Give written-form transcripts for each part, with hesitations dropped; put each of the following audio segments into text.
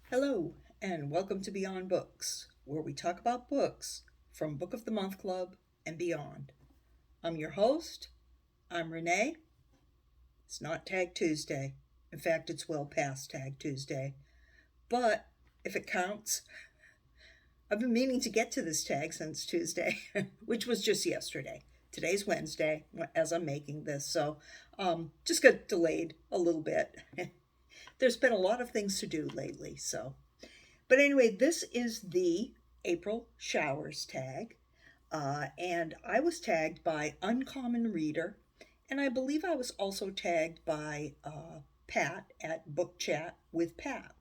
Hello, and welcome to Beyond Books, where we talk about books from Book of the Month Club and beyond. I'm your host. I'm Renee. It's not Tag Tuesday. In fact, it's well past Tag Tuesday. But if it counts, I've been meaning to get to this tag since Tuesday, which was just yesterday. Today's Wednesday as I'm making this, so just got delayed a little bit. There's been a lot of things to do lately, so. But anyway, this is the April showers tag, and I was tagged by Uncommon Reader, and I believe I was also tagged by Pat at Book Chat with Pat.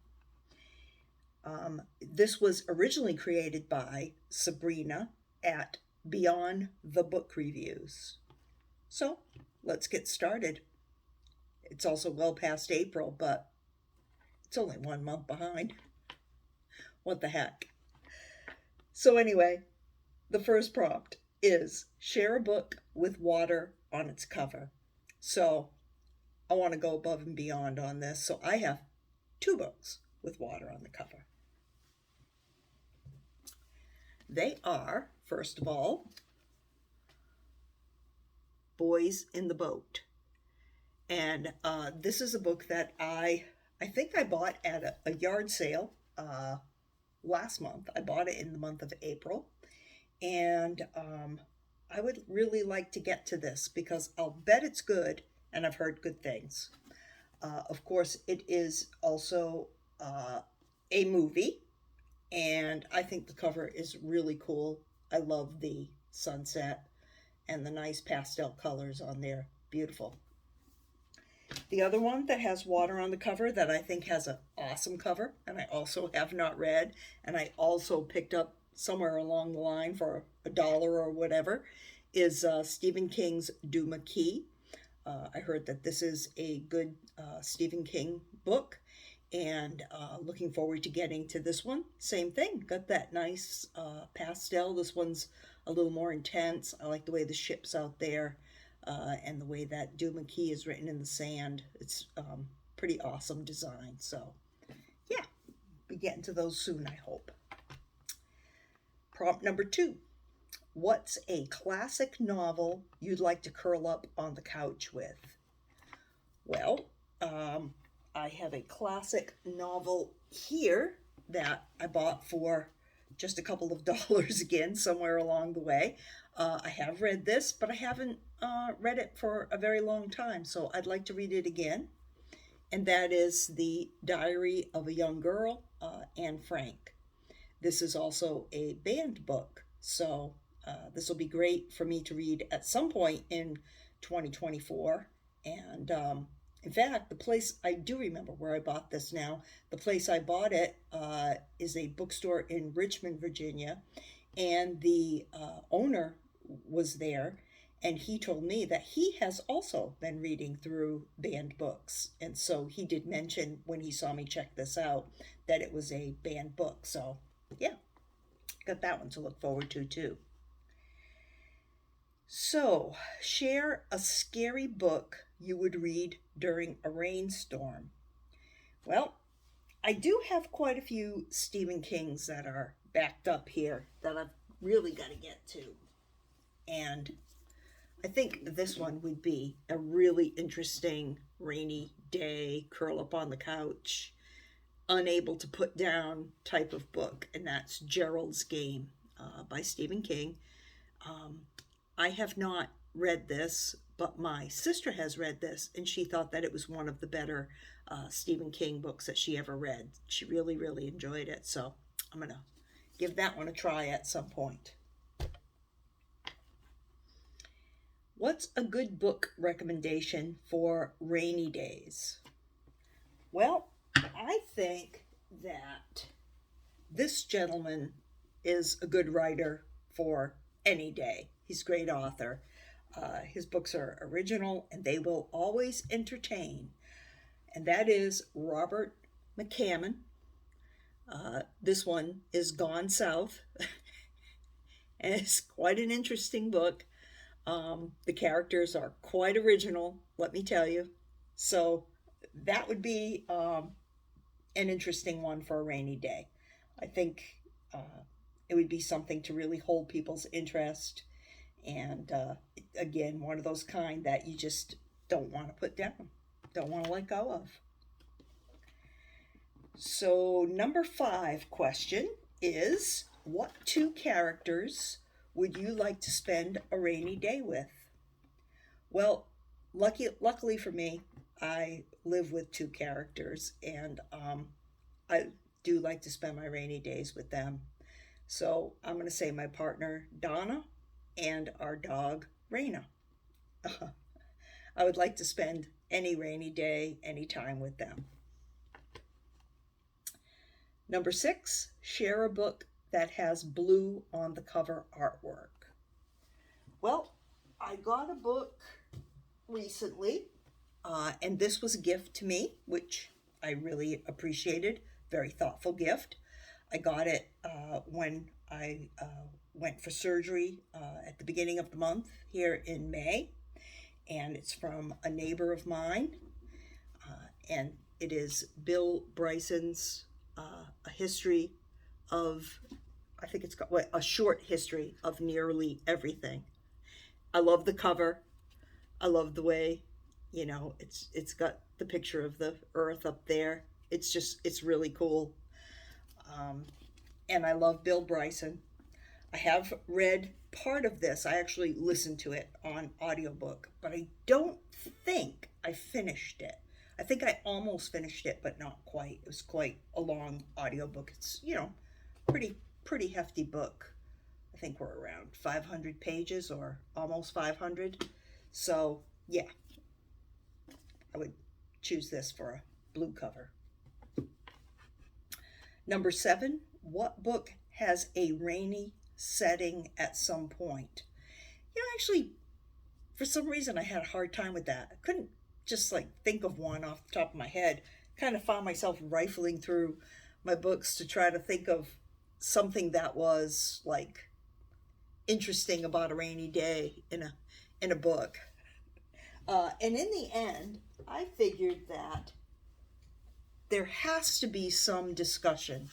This was originally created by Sabrina at Beyond the Book Reviews. So let's get started. It's also well past April, but it's only 1 month behind. What the heck? So, anyway, the first prompt is share a book with water on its cover. So, I want to go above and beyond on this. So, I have two books with water on the cover. They are, first of all, Boys in the Boat. And this is a book that I think I bought at a yard sale last month. I bought it in the month of April. And I would really like to get to this because I'll bet it's good and I've heard good things. Of course, it is also a movie, and I think the cover is really cool. I love the sunset and the nice pastel colors on there. Beautiful. The other one that has water on the cover that I think has an awesome cover, and I also have not read, and I also picked up somewhere along the line for $1 or whatever, is Stephen King's Duma Key. I heard that this is a good Stephen King book, and looking forward to getting to this one. Same thing, got that nice pastel. This one's a little more intense. I like the way the ship's out there. And the way that Duma Key is written in the sand. It's pretty awesome design. So, yeah, be getting to those soon, I hope. Prompt number 2. What's a classic novel you'd like to curl up on the couch with? Well, I have a classic novel here that I bought for just a couple of dollars again, somewhere along the way. I have read this, but I haven't read it for a very long time, so I'd like to read it again. And that is The Diary of a Young Girl, Anne Frank. This is also a banned book, so this will be great for me to read at some point in 2024. And in fact, the place I do remember where I bought this now, the place I bought it is a bookstore in Richmond, Virginia, and the owner was there, and he told me that he has also been reading through banned books. And so he did mention when he saw me check this out that it was a banned book. So, yeah, got that one to look forward to too. So, share a scary book you would read during a rainstorm. Well, I do have quite a few Stephen Kings that are backed up here that I've really got to get to. And I think this one would be a really interesting rainy day, curl up on the couch, unable to put down type of book, and that's Gerald's Game by Stephen King. I have not read this, but my sister has read this, and she thought that it was one of the better Stephen King books that she ever read. She really, really enjoyed it, so I'm going to give that one a try at some point. What's a good book recommendation for rainy days? Well, I think that this gentleman is a good writer for any day. He's a great author. His books are original and they will always entertain. And that is Robert McCammon. This one is Gone South. And it's quite an interesting book. The characters are quite original, let me tell you. So that would be an interesting one for a rainy day. I think it would be something to really hold people's interest. And again, one of those kind that you just don't want to put down, don't want to let go of. So, number 5 question is, what 2 characters would you like to spend a rainy day with? Well, luckily for me, I live with 2 characters, and I do like to spend my rainy days with them. So I'm going to say my partner, Donna, and our dog, Raina. I would like to spend any rainy day, any time with them. Number 6, share a book that has blue on the cover artwork. Well, I got a book recently, and this was a gift to me, which I really appreciated. Very thoughtful gift. I got it when I went for surgery at the beginning of the month here in May, and it's from a neighbor of mine, and it is Bill Bryson's A History of, I think it's got a short history of nearly everything. I love the cover. I love the way, it's got the picture of the earth up there. It's really cool. And I love Bill Bryson. I have read part of this. I actually listened to it on audiobook, but I don't think I finished it. I think I almost finished it, but not quite. It was quite a long audiobook. It's, pretty hefty book. I think we're around 500 pages or almost 500. So, yeah, I would choose this for a blue cover. Number 7, what book has a rainy setting at some point? Actually, for some reason I had a hard time with that. I couldn't just think of one off the top of my head. Kind of found myself rifling through my books to try to think of something that was interesting about a rainy day in a book. And in the end, I figured that there has to be some discussion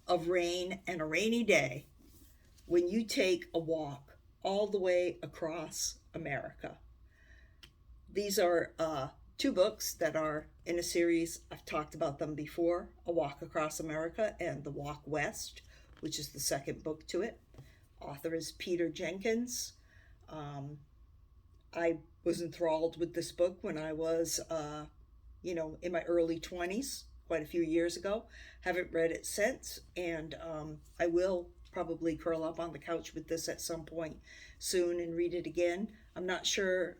of rain and a rainy day when you take a walk all the way across America. These are 2 books that are in a series. I've talked about them before, A Walk Across America and The Walk West, which is the second book to it. Author is Peter Jenkins. I was enthralled with this book when I was, in my early 20s, quite a few years ago. Haven't read it since, and I will probably curl up on the couch with this at some point soon and read it again. I'm not sure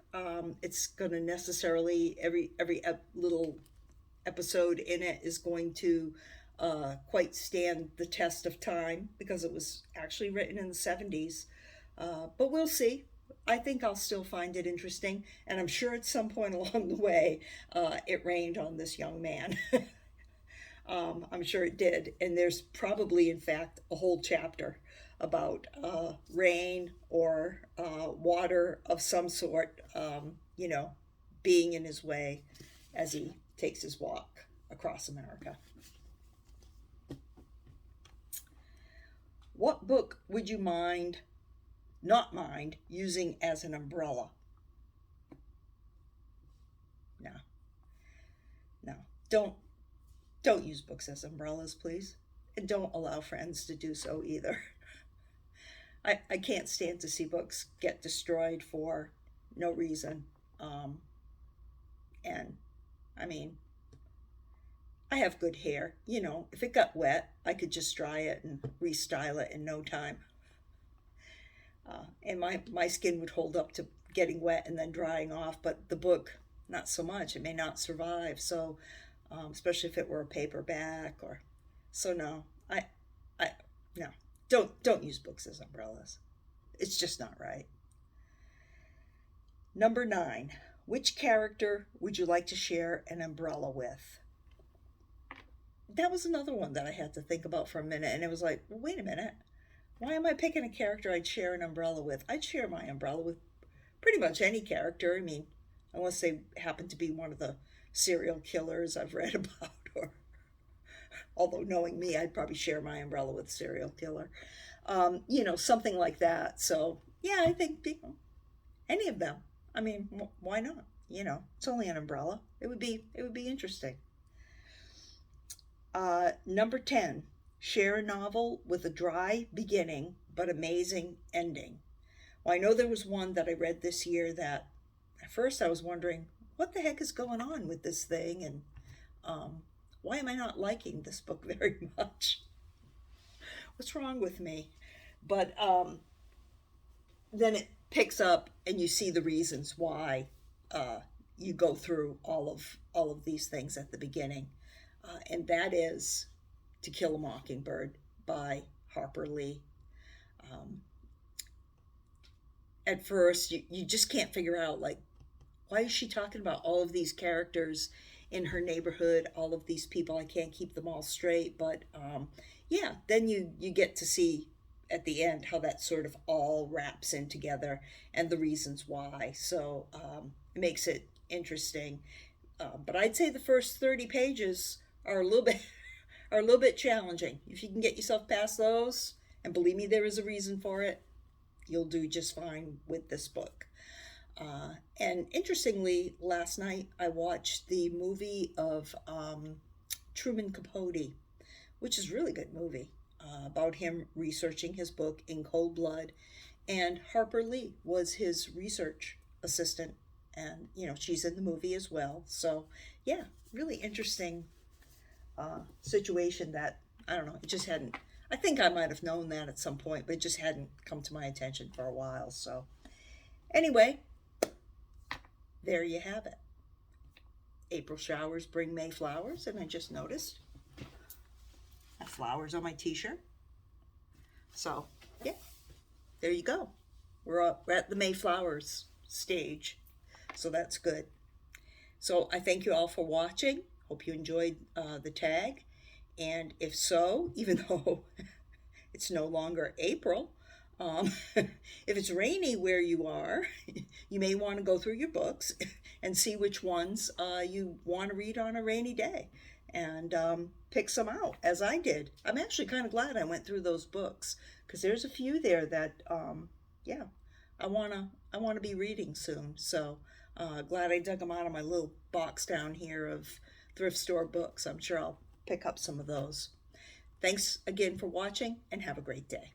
it's going to necessarily, every little episode in it is going to quite stand the test of time, because it was actually written in the 70s. But we'll see. I think I'll still find it interesting, and I'm sure at some point along the way it rained on this young man. I'm sure it did, and there's probably, in fact, a whole chapter about rain or water of some sort, being in his way as he takes his walk across America. What book would you not mind using as an umbrella? No. Don't use books as umbrellas, please. And don't allow friends to do so either. I can't stand to see books get destroyed for no reason. And I mean, I have good hair. If it got wet, I could just dry it and restyle it in no time. And my skin would hold up to getting wet and then drying off, but the book, not so much. It may not survive. So, especially if it were a paperback no, no, don't use books as umbrellas. It's just not right. Number 9, which character would you like to share an umbrella with? That was another one that I had to think about for a minute, and it was like, well, wait a minute. Why am I picking a character I'd share an umbrella with? I'd share my umbrella with pretty much any character. I mean, unless they happen to be one of the serial killers I've read about, Although knowing me, I'd probably share my umbrella with a serial killer. Something like that. So yeah, I think people, any of them. I mean, why not? It's only an umbrella. It would be interesting. Number 10, share a novel with a dry beginning but amazing ending. Well, I know there was one that I read this year that at first I was wondering, what the heck is going on with this thing? And um, why am I not liking this book very much? What's wrong with me? But then it picks up and you see the reasons why uh, you go through all of these things at the beginning, and that is To Kill a Mockingbird by Harper Lee. Um, at first, you just can't figure out, like, why is she talking about all of these characters in her neighborhood, all of these people? I can't keep them all straight, but yeah, then you get to see at the end how that sort of all wraps in together and the reasons why. So it makes it interesting. But I'd say the first 30 pages are a little bit are a little bit challenging. If you can get yourself past those, and believe me, there is a reason for it, you'll do just fine with this book. And interestingly, last night I watched the movie of Truman Capote, which is a really good movie about him researching his book in cold blood. And Harper Lee was his research assistant. And, she's in the movie as well. So, yeah, really interesting situation that, I don't know, it just hadn't, I think I might have known that at some point, but it just hadn't come to my attention for a while. So, anyway, there you have it. April showers bring May flowers, and I just noticed I have flowers on my t-shirt. So, yeah, there you go. We're at the May flowers stage, so that's good. So I thank you all for watching. Hope you enjoyed the tag. And if so, even though it's no longer April, if it's rainy where you are, you may want to go through your books and see which ones you want to read on a rainy day, and pick some out, as I did. I'm actually kind of glad I went through those books, because there's a few there that, yeah, I wanna be reading soon. So glad I dug them out of my little box down here of thrift store books. I'm sure I'll pick up some of those. Thanks again for watching, and have a great day.